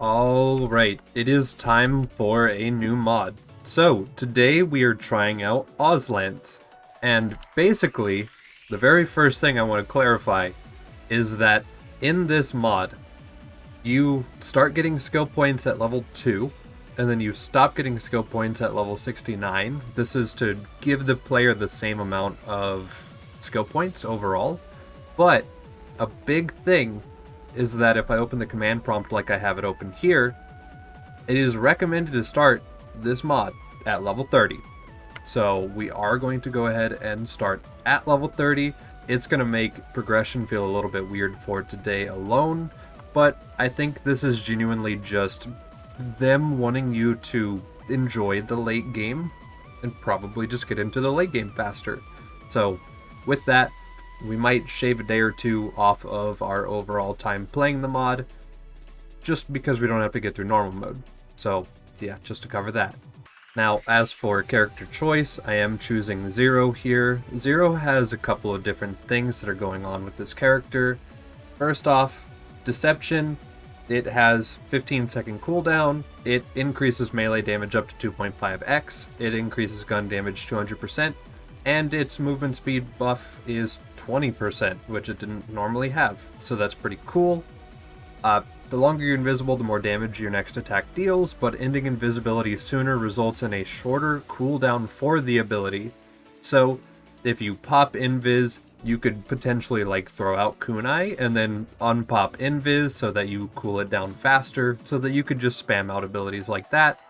Alright, it is time for a new mod. So, today we are trying out Oselands. And basically, the very first thing I want to clarify is that in this mod, you start getting skill points at level 2, and then you stop getting skill points at level 69. This is to give the player the same amount of skill points overall. But a big thing is that if I open the command prompt like I have it open here, it is recommended to start this mod at level 30. So we are going to go ahead and start at level 30. It's going to make progression feel a little bit weird for today alone, but I think this is genuinely just them wanting you to enjoy the late game and probably just get into the late game faster. So with that, we might shave a day or two off of our overall time playing the mod, just because we don't have to get through normal mode. So yeah, just to cover that. Now, as for character choice, I am choosing Zero here. Zero has a couple of different things that are going on with this character. First off, Deception. It has 15-second cooldown. It increases melee damage up to 2.5x. It increases gun damage 200%. And its movement speed buff is 20%, which it didn't normally have. So that's pretty cool. The longer you're invisible, the more damage your next attack deals, but ending invisibility sooner results in a shorter cooldown for the ability. So if you pop invis, you could potentially like throw out kunai and then unpop invis so that you cool it down faster, so that you could just spam out abilities like that.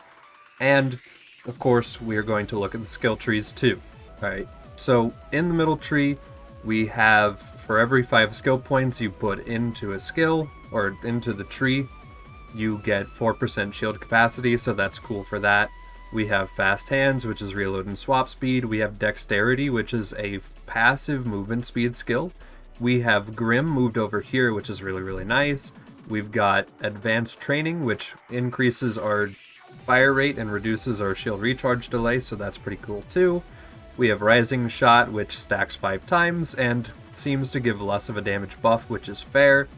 And of course, we are going to look at the skill trees too. Alright, so in the middle tree, we have for every 5 skill points you put into a skill, or into the tree, you get 4% shield capacity, so that's cool for that. We have Fast Hands, which is reload and swap speed. We have Dexterity, which is a passive movement speed skill. We have Grim moved over here, which is really, really nice. We've got Advanced Training, which increases our fire rate and reduces our shield recharge delay, so that's pretty cool too. We have Rising Shot, which stacks 5 times and seems to give less of a damage buff, which is fair.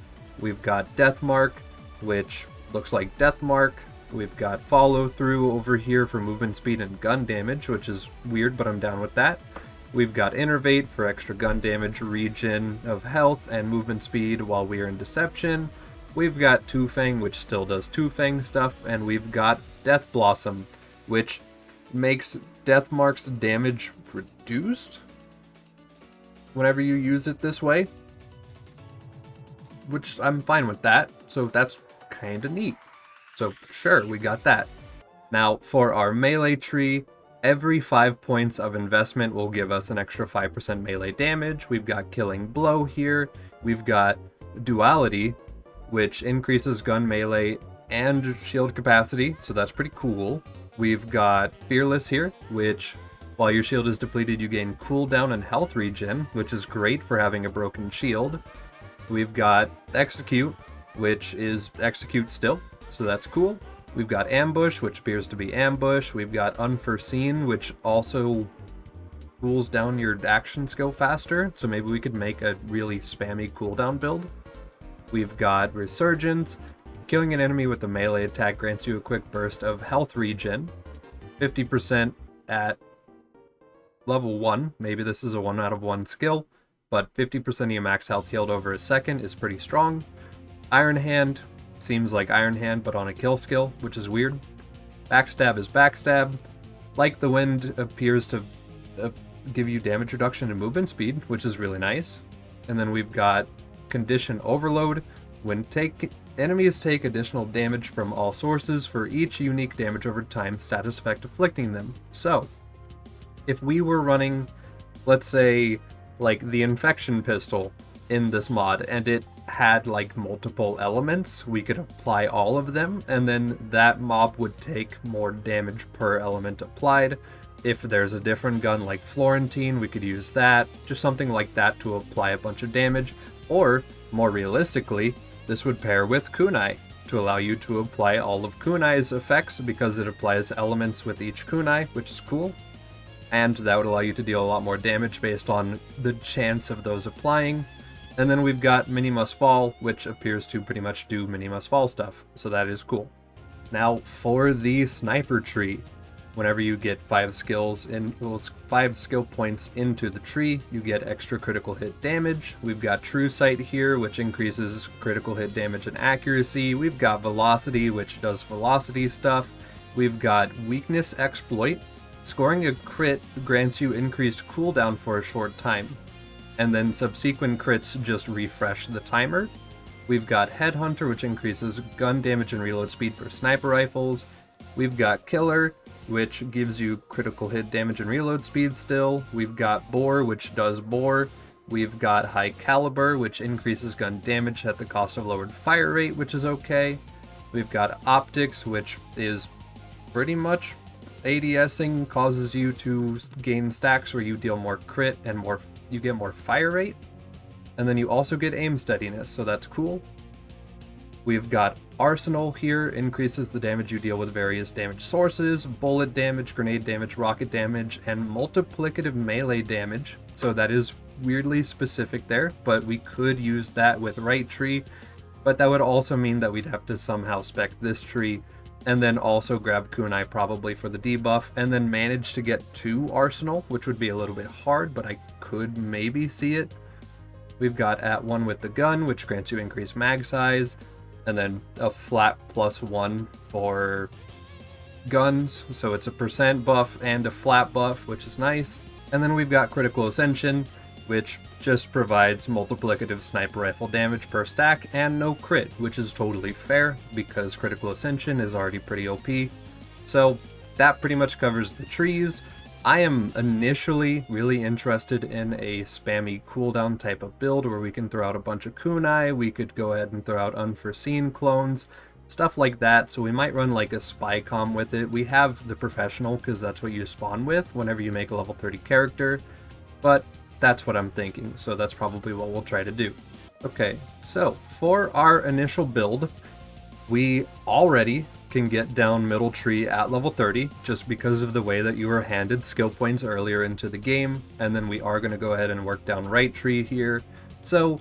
We've got Death Mark, which looks like Death Mark. We've got Follow Through over here for movement speed and gun damage, which is weird, but I'm down with that. We've got Innervate for extra gun damage, regen of health, and movement speed while we are in Deception. We've got Two Fang, which still does Two Fang stuff, and we've got Death Blossom, which makes Death Mark's damage reduced whenever you use it this way, which I'm fine with that, so that's kind of neat. So sure, we got that. Now for our melee tree, every 5 points of investment will give us an extra 5% melee damage. We've got Killing Blow here. We've got Duality, which increases gun melee and shield capacity, so that's pretty cool. We've got Fearless here, which while your shield is depleted, you gain cooldown and health regen, which is great for having a broken shield. We've got Execute, which is Execute still, so that's cool. We've got Ambush, which appears to be Ambush. We've got Unforeseen, which also cools down your action skill faster, so maybe we could make a really spammy cooldown build. We've got Resurgence. Killing an enemy with a melee attack grants you a quick burst of health regen. 50% at level 1. Maybe this is a 1 out of 1 skill, but 50% of your max health healed over a second is pretty strong. Iron Hand seems like Iron Hand, but on a kill skill, which is weird. Backstab is Backstab. Like the Wind appears to give you damage reduction and movement speed, which is really nice. And then we've got Condition Overload. When enemies take additional damage from all sources for each unique damage over time status effect afflicting them. So, if we were running, let's say, like the Infection Pistol in this mod, and it had like multiple elements, we could apply all of them, and then that mob would take more damage per element applied. If there's a different gun like Florentine, we could use that, just something like that to apply a bunch of damage. Or, more realistically, this would pair with kunai to allow you to apply all of kunai's effects, because it applies elements with each kunai, which is cool. And that would allow you to deal a lot more damage based on the chance of those applying. And then we've got Mini Must Fall, which appears to pretty much do Mini Must Fall stuff, so that is cool. Now for the sniper tree, whenever you get 5 skill points into the tree, you get extra critical hit damage. We've got True Sight here, which increases critical hit damage and accuracy. We've got Velocity, which does velocity stuff. We've got Weakness Exploit. Scoring a crit grants you increased cooldown for a short time, and then subsequent crits just refresh the timer. We've got Headhunter, which increases gun damage and reload speed for sniper rifles. We've got Killer, which gives you critical hit damage and reload speed still. We've got Bore, which does Bore. We've got High Caliber, which increases gun damage at the cost of lowered fire rate, which is okay. We've got Optics, which is pretty much ADSing, causes you to gain stacks where you deal more crit and you get more fire rate. And then you also get aim steadiness, so that's cool. We've got Arsenal here, increases the damage you deal with various damage sources, bullet damage, grenade damage, rocket damage, and multiplicative melee damage. So that is weirdly specific there, but we could use that with right tree, but that would also mean that we'd have to somehow spec this tree, and then also grab Kunai probably for the debuff, and then manage to get 2 Arsenal, which would be a little bit hard, but I could maybe see it. We've got At One with the gun, which grants you increased mag size, and then a flat +1 for guns, so it's a % buff and a flat buff, which is nice. And then we've got Critical Ascension, which just provides multiplicative sniper rifle damage per stack and no crit, which is totally fair because Critical Ascension is already pretty OP. So that pretty much covers the trees. I am initially really interested in a spammy cooldown type of build where we can throw out a bunch of kunai, we could go ahead and throw out unforeseen clones, stuff like that. So we might run like a spy comm with it. We have the professional because that's what you spawn with whenever you make a level 30 character, but that's what I'm thinking, so that's probably what we'll try to do. Okay, so for our initial build, we already can get down middle tree at level 30 just because of the way that you were handed skill points earlier into the game, and then we are going to go ahead and work down right tree here. So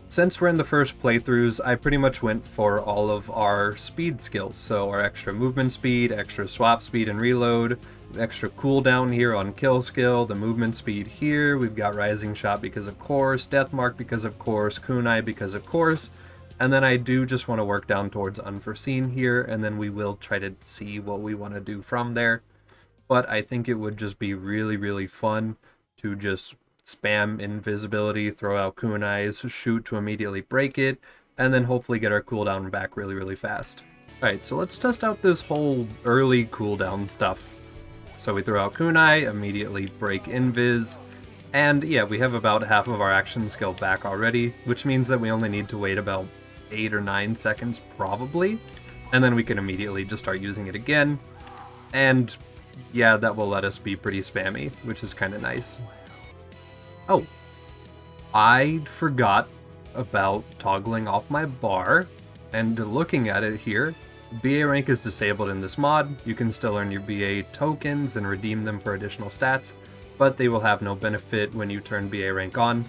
since we're in the first playthroughs, I pretty much went for all of our speed skills, so our extra movement speed, extra swap speed and reload, extra cooldown here on kill skill, the movement speed here, we've got rising shot because of course, death mark because of course, kunai because of course, and then I do just want to work down towards unforeseen here, and then we will try to see what we want to do from there. But I think it would just be really, really fun to just spam invisibility, throw out kunais, shoot to immediately break it, and then hopefully get our cooldown back really, really fast. Alright, so let's test out this whole early cooldown stuff. So we throw out kunai, immediately break invis, and yeah, we have about half of our action skill back already, which means that we only need to wait about 8 or 9 seconds probably, and then we can immediately just start using it again, and yeah, that will let us be pretty spammy, which is kind of nice. Oh, I forgot about toggling off my bar, and looking at it here, BA rank is disabled in this mod. You can still earn your BA tokens and redeem them for additional stats, but they will have no benefit when you turn BA rank on.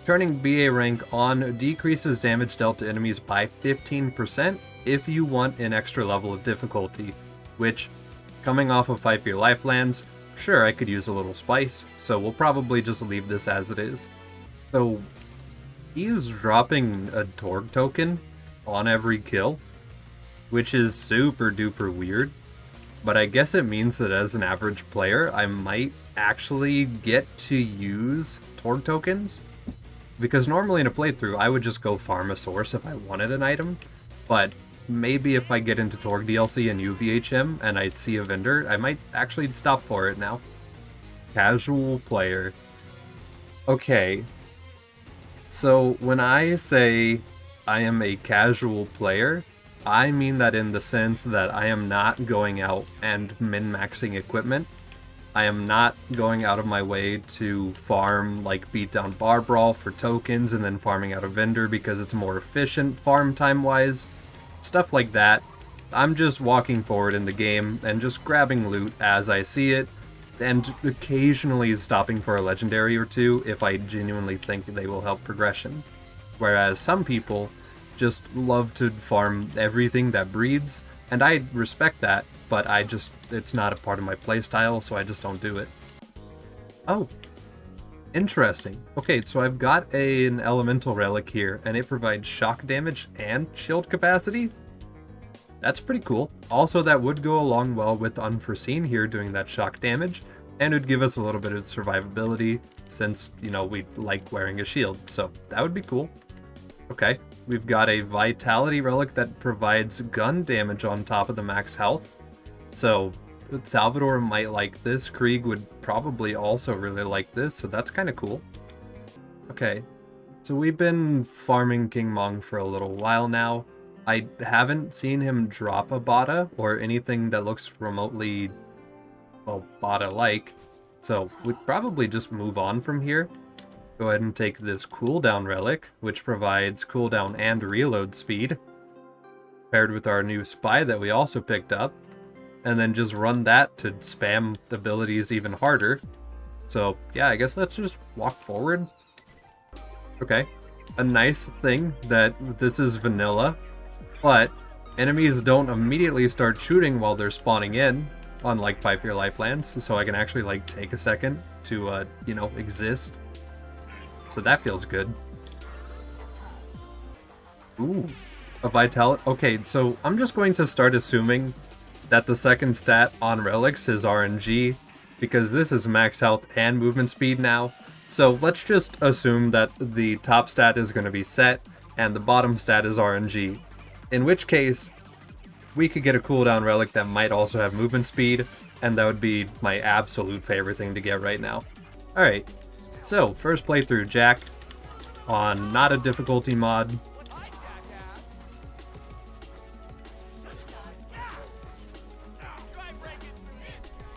Turning BA rank on decreases damage dealt to enemies by 15% if you want an extra level of difficulty, which, coming off of Fight for Your Lifelands, sure, I could use a little spice, so we'll probably just leave this as it is. So, he's dropping a Torg token on every kill, which is super duper weird, but I guess it means that as an average player, I might actually get to use Torg tokens, because normally in a playthrough, I would just go farm a source if I wanted an item, but maybe if I get into Torg DLC and UVHM and I see a vendor, I might actually stop for it now. Casual player. Okay, so when I say I am a casual player, I mean that in the sense that I am not going out and min-maxing equipment. I am not going out of my way to farm like beatdown bar brawl for tokens and then farming out a vendor because it's more efficient farm time wise. Stuff like that. I'm just walking forward in the game and just grabbing loot as I see it, and occasionally stopping for a legendary or two if I genuinely think they will help progression. Whereas some people just love to farm everything that breeds, and I respect that, but it's not a part of my playstyle, so I just don't do it. Oh, interesting. Okay, so I've got an elemental relic here, and it provides shock damage and shield capacity. That's pretty cool. Also, that would go along well with Unforeseen here doing that shock damage, and it would give us a little bit of survivability since, you know, we like wearing a shield, so that would be cool. Okay, we've got a Vitality Relic that provides gun damage on top of the max health. So Salvador might like this, Krieg would probably also really like this, so that's kind of cool. Okay, so we've been farming King Mong for a little while now. I haven't seen him drop a Bada or anything that looks remotely, well, Bada-like, so we'd probably just move on from here. Go ahead and take this cooldown relic, which provides cooldown and reload speed, paired with our new spy that we also picked up, and then just run that to spam abilities even harder. So yeah, I guess let's just walk forward. Okay, a nice thing that this is vanilla, but enemies don't immediately start shooting while they're spawning in, unlike 5-year Lifelands, so I can actually like take a second to, you know, exist. So that feels good. Ooh, a vitality. Okay, so I'm just going to start assuming that the second stat on relics is RNG, because this is max health and movement speed now. So let's just assume that the top stat is going to be set and the bottom stat is RNG. In which case, we could get a cooldown relic that might also have movement speed, and that would be my absolute favorite thing to get right now. Alright, so first playthrough Jack on not a difficulty mod.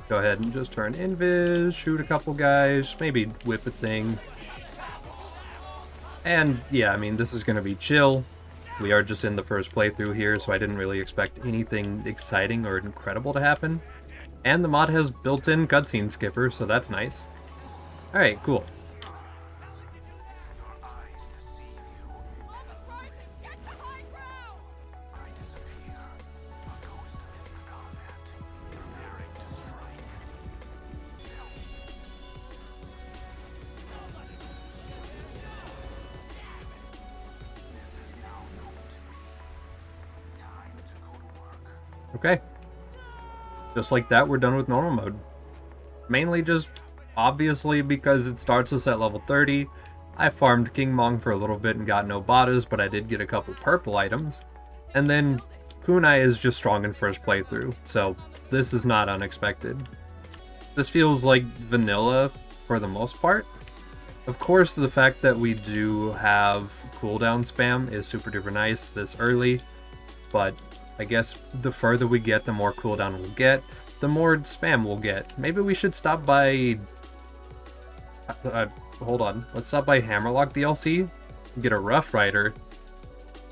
Go ahead and just turn invis, shoot a couple guys, maybe whip a thing. And yeah, I mean, this is going to be chill. We are just in the first playthrough here, so I didn't really expect anything exciting or incredible to happen. And the mod has built-in cutscene skipper, so that's nice. Alright, cool. Okay. Just like that, we're done with normal mode. Mainly just, obviously, because it starts us at level 30. I farmed King Mong for a little bit and got no Badas, but I did get a couple purple items. And then Kunai is just strong in first playthrough, so this is not unexpected. This feels like vanilla for the most part. Of course, the fact that we do have cooldown spam is super duper nice this early, but I guess the further we get, the more cooldown we'll get, the more spam we'll get. Maybe we should stop by... hold on. Let's stop by Hammerlock DLC, get a Rough Rider,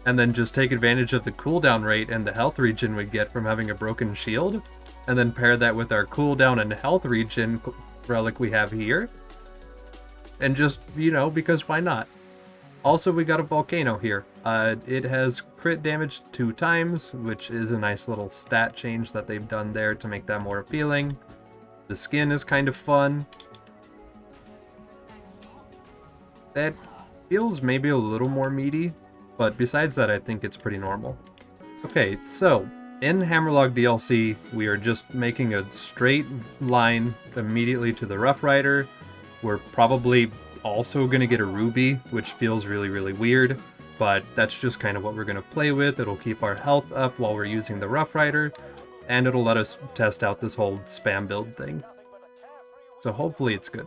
and then just take advantage of the cooldown rate and the health regen we get from having a broken shield, and then pair that with our cooldown and health regen relic we have here. And just, you know, because why not? Also, we got a volcano here. It has crit damage 2 times, which is a nice little stat change that they've done there to make that more appealing. The skin is kind of fun. That feels maybe a little more meaty, but besides that, I think it's pretty normal. Okay, so in Hammerlock DLC, we are just making a straight line immediately to the Rough Rider. We're probably also going to get a ruby, which feels really, really weird, but that's just kind of what we're going to play with. It'll keep our health up while we're using the Rough Rider, and it'll let us test out this whole spam build thing. So hopefully it's good.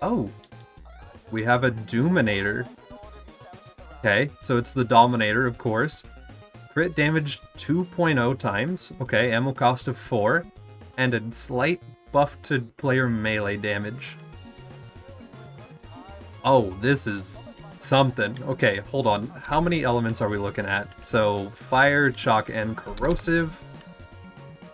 Oh, we have a Dominator. Okay, so it's the Dominator, of course. Crit damage 2.0 times. Okay, ammo cost of 4. And a slight buff to player melee damage. Oh, this is something. Okay, hold on. How many elements are we looking at? So, fire, shock, and corrosive.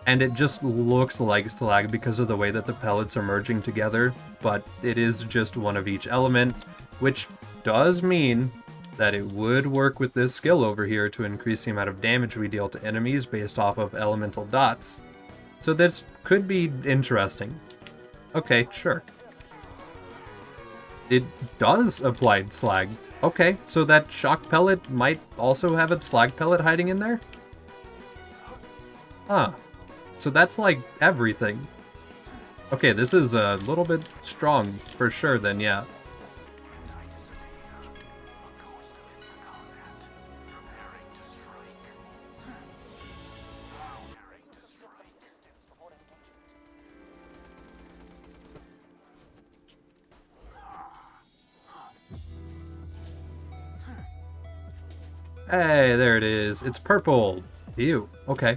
And it just looks like slag because of the way that the pellets are merging together, but it is just one of each element, which does mean that it would work with this skill over here to increase the amount of damage we deal to enemies based off of elemental dots. So this could be interesting. Okay, sure. It does apply slag. Okay, so that shock pellet might also have its slag pellet hiding in there? Huh. So that's like everything. Okay, this is a little bit strong for sure then, yeah. Hey, there it is. It's purple. Ew. Okay.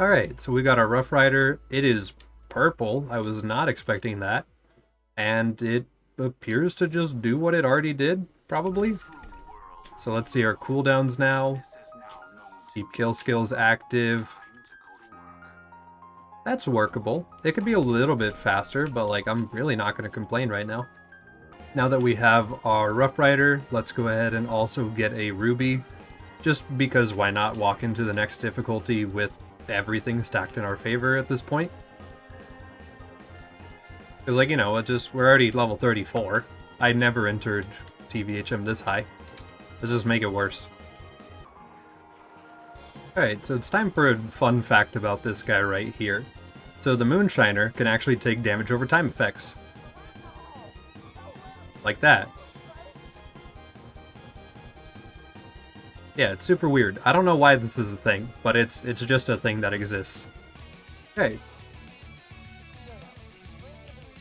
Alright, so we got our Rough Rider. It is purple. I was not expecting that. And it appears to just do what it already did, probably. So let's see our cooldowns now. Keep kill skills active. That's workable. It could be a little bit faster, but like I'm really not going to complain right now. Now that we have our Rough Rider, let's go ahead and also get a Ruby. Just because why not walk into the next difficulty with everything stacked in our favor at this point? Because, like, you know, we're already level 34. I never entered TVHM this high. Let's just make it worse. Alright, so it's time for a fun fact about this guy right here. So the Moonshiner can actually take damage over time effects. Like that. Yeah, it's super weird. I don't know why this is a thing, but it's just a thing that exists. Okay.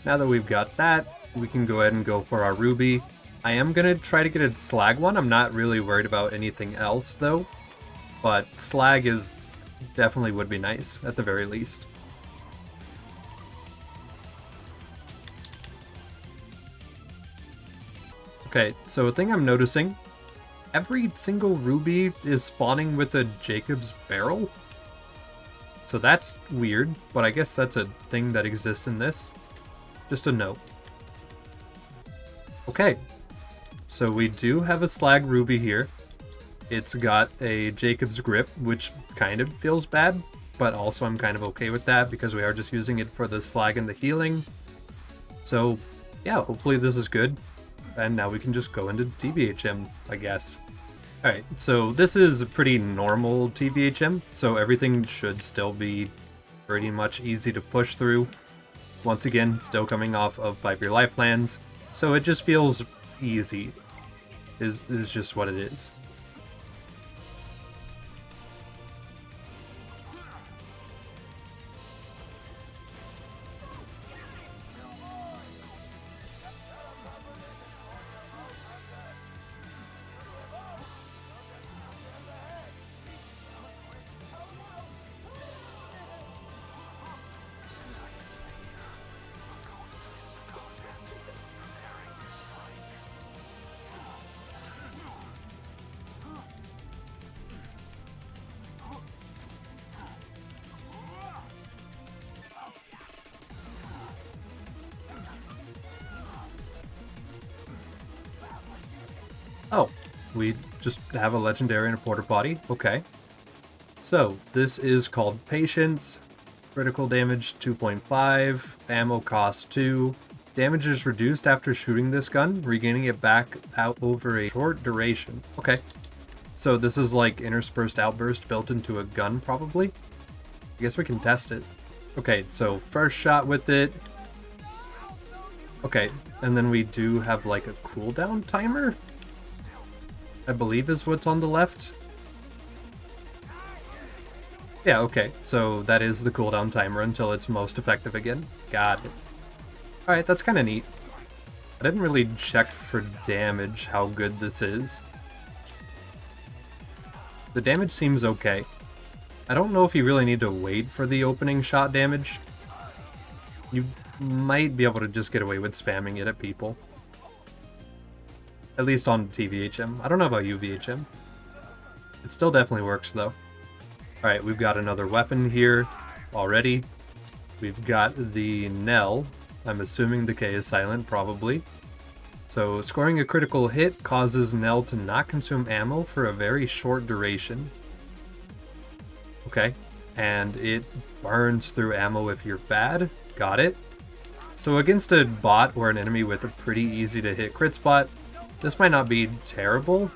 Now that we've got that, we can go ahead and go for our Ruby. I am going to try to get a Slag one. I'm not really worried about anything else, though. But Slag is definitely would be nice, at the very least. Okay, so a thing I'm noticing, every single Ruby is spawning with a Jacob's Barrel. So that's weird, but I guess that's a thing that exists in this. Just a note. Okay, so we do have a Slag Ruby here. It's got a Jacob's Grip, which kind of feels bad, but also I'm kind of okay with that because we are just using it for the Slag and the healing. So yeah, hopefully this is good. And now we can just go into TVHM, I guess. Alright, so this is a pretty normal TVHM, so everything should still be pretty much easy to push through. Once again, still coming off of 5-year Lifelands, so it just feels easy, is just what it is. Oh, we just have a legendary and a porter potty. Okay. So, this is called Patience. Critical damage 2.5, ammo cost 2. Damage is reduced after shooting this gun, regaining it back out over a short duration. Okay. So this is like interspersed outburst built into a gun, probably? I guess we can test it. Okay, so first shot with it. Okay, and then we do have like a cooldown timer? I believe is what's on the left. Yeah, okay, so that is the cooldown timer until it's most effective again. Got it. Alright, that's kind of neat. I didn't really check for damage how good this is. The damage seems okay. I don't know if you really need to wait for the opening shot damage. You might be able to just get away with spamming it at people. At least on TVHM. I don't know about UVHM. It still definitely works though. Alright, we've got another weapon here already. We've got the Knell. I'm assuming the K is silent, probably. So scoring a critical hit causes Knell to not consume ammo for a very short duration. Okay, and it burns through ammo if you're bad. Got it. So against a bot or an enemy with a pretty easy to hit crit spot, this might not be terrible.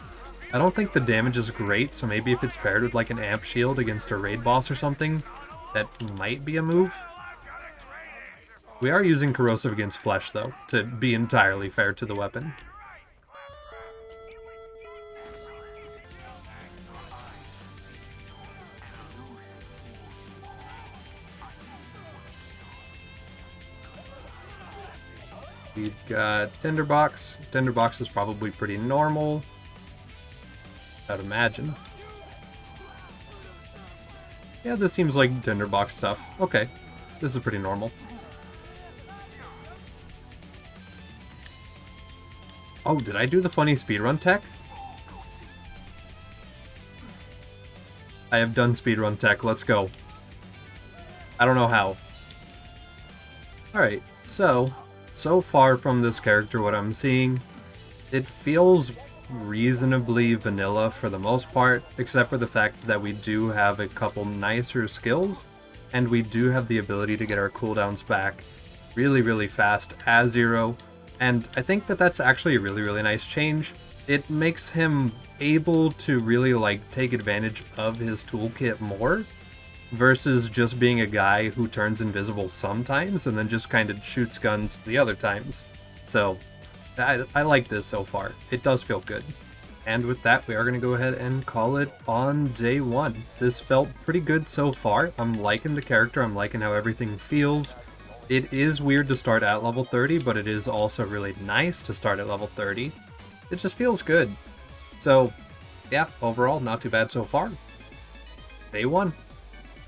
I don't think the damage is great, so maybe if it's paired with like an amp shield against a raid boss or something, that might be a move. We are using corrosive against flesh though, to be entirely fair to the weapon. We've got Tinderbox. Tinderbox is probably pretty normal, I'd imagine. Yeah, this seems like Tinderbox stuff. Okay, this is pretty normal. Oh, did I do the funny speedrun tech? I have done speedrun tech, let's go. I don't know how. Alright, so far from this character what I'm seeing, it feels reasonably vanilla for the most part, except for the fact that we do have a couple nicer skills, and we do have the ability to get our cooldowns back really, really fast as Zero. And I think that that's actually a really, really nice change. It makes him able to really like take advantage of his toolkit more, versus just being a guy who turns invisible sometimes and then just kind of shoots guns the other times. So I like this so far. It does feel good. And with that, we are going to go ahead and call it on day one. This felt pretty good so far. I'm liking the character. I'm liking how everything feels. It is weird to start at level 30, but it is also really nice to start at level 30. It just feels good. So, yeah, overall, not too bad so far. Day one.